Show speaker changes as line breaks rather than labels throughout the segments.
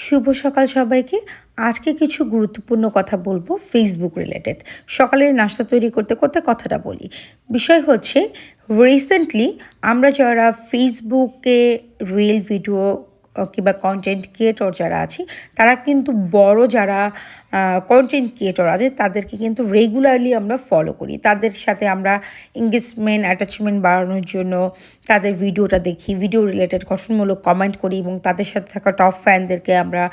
শুভ সকাল সবাইকে। আজকে কিছু গুরুত্বপূর্ণ কথা বলবো ফেসবুক রিলেটেড। সকালে নাস্তা তৈরি করতে করতে কথাটা বলি। বিষয় হচ্ছে রিসেন্টলি আমরা যারা ফেসবুকে রিল ভিডিও কিংবা কন্টেন্ট ক্রিয়েটর যারা আছি তারা কিন্তু বড় যারা কন্টেন্ট ক্রিয়েটর আছে তাদেরকে কিন্তু রেগুলারলি আমরা ফলো করি। তাদের সাথে আমরা এঙ্গেজমেন্ট অ্যাটাচমেন্ট বাড়ানোর জন্য তাদের ভিডিওটা দেখি, ভিডিও রিলেটেড গঠনমূলক কমেন্ট করি এবং তাদের সাথে থাকা টপ ফ্যানদেরকে আমরা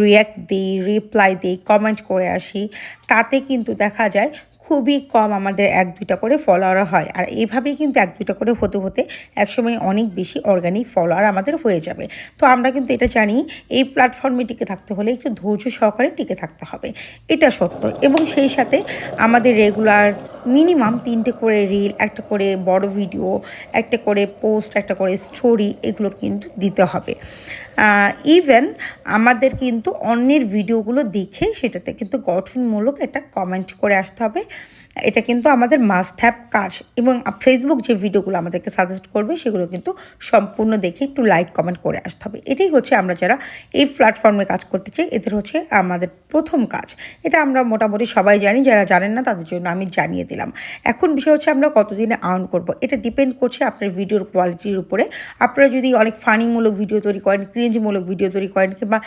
রিয়্যাক্ট দিই, রিপ্লাই দিই, কমেন্ট করে আসি। তাতে কিন্তু দেখা যায় খুবই কম আমাদের ১-২টা করে ফলোয়ার হয়। আর এভাবেই কিন্তু ১-২টা করে হতে হতে একসময় অনেক বেশি অর্গানিক ফলোয়ার আমাদের হয়ে যাবে। তো আমরা কিন্তু এটা জানি এই প্ল্যাটফর্মে টিকে থাকতে হলে একটু ধৈর্য সহকারে টিকে থাকতে হবে। এটা সত্য এবং সেই সাথে আমাদের রেগুলার মিনিমাম ৩টে করে রিল, একটা করে বড় ভিডিও, একটা করে পোস্ট, একটা করে স্টোরি এগুলো কিন্তু দিতে হবে। ইভেন আমাদের কিন্তু অন্যের ভিডিওগুলো দেখে সেটাতে কিন্তু গঠনমূলক একটা কমেন্ট করে আসতে হবে। এটা কিন্তু আমাদের মাস্ট হ্যাভ কাজ এবং ফেসবুক যে ভিডিওগুলো আমাদেরকে সাজেস্ট করবে সেগুলো কিন্তু সম্পূর্ণ দেখে একটু লাইক কমেন্ট করে আসতে হবে। এটাই হচ্ছে আমরা যারা এই প্ল্যাটফর্মে কাজ করতে চাই এদের হচ্ছে আমাদের প্রথম কাজ। এটা আমরা মোটামুটি সবাই জানি, যারা জানেন না তাদের জন্য আমি জানিয়ে দিলাম। এখন বিষয় হচ্ছে আমরা কতদিনে আর্ন করব, এটা ডিপেন্ড করছে আপনার ভিডিওর কোয়ালিটির উপরে। আপনারা যদি অনেক ফানিমূলক ভিডিও তৈরি করেন, ক্রিঞ্জমূলক ভিডিও তৈরি করেন কিংবা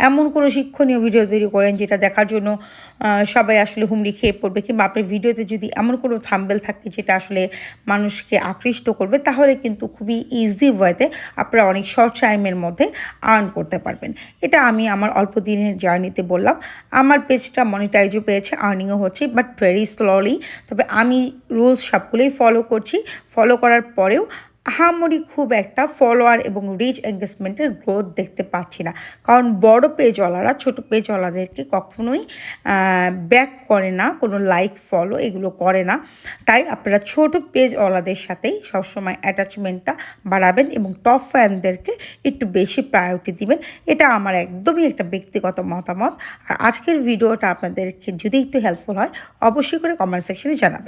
এমন কোনো শিক্ষণীয় ভিডিও তৈরি করেন যেটা দেখার জন্য সবাই আসলে হুমড়ি খেয়ে পড়বে, কিংবা আপনার ভিডিওতে যদি এমন কোনো থাম্বনেল থাকে যেটা আসলে মানুষকে আকৃষ্ট করবে, তাহলে কিন্তু খুবই ইজি ওয়েতে আপনারা অনেক শর্ট টাইমের মধ্যে আর্ন করতে পারবেন। এটা আমি আমার অল্প দিনের জার্নিতে বললাম। আমার পেজটা মনিটাইজও পেয়েছে, আর্নিংও হচ্ছে, বাট ভেরি স্লোলি। তবে আমি রুলস সবগুলোই ফলো করছি। ফলো করার পরেও আহামরি খুব একটা ফলোয়ার এবং রিচ এঙ্গেজমেন্টের গ্রোথ দেখতে পাচ্ছি না। কারণ বড় পেজওয়ালারা ছোটো পেজওয়ালাদেরকে কখনোই ব্যাক করে না, কোনো লাইক ফলো এগুলো করে না। তাই আপনারা ছোট পেজওয়ালাদের সাথেই সবসময় অ্যাটাচমেন্টটা বাড়াবেন এবং টপ ফ্যানদেরকে একটু বেশি প্রায়োরিটি দিবেন। এটা আমার একদমই একটা ব্যক্তিগত মতামত। আর আজকের ভিডিওটা আপনাদেরকে যদি একটু হেল্পফুল হয় অবশ্যই করে কমেন্ট সেকশনে জানাবেন।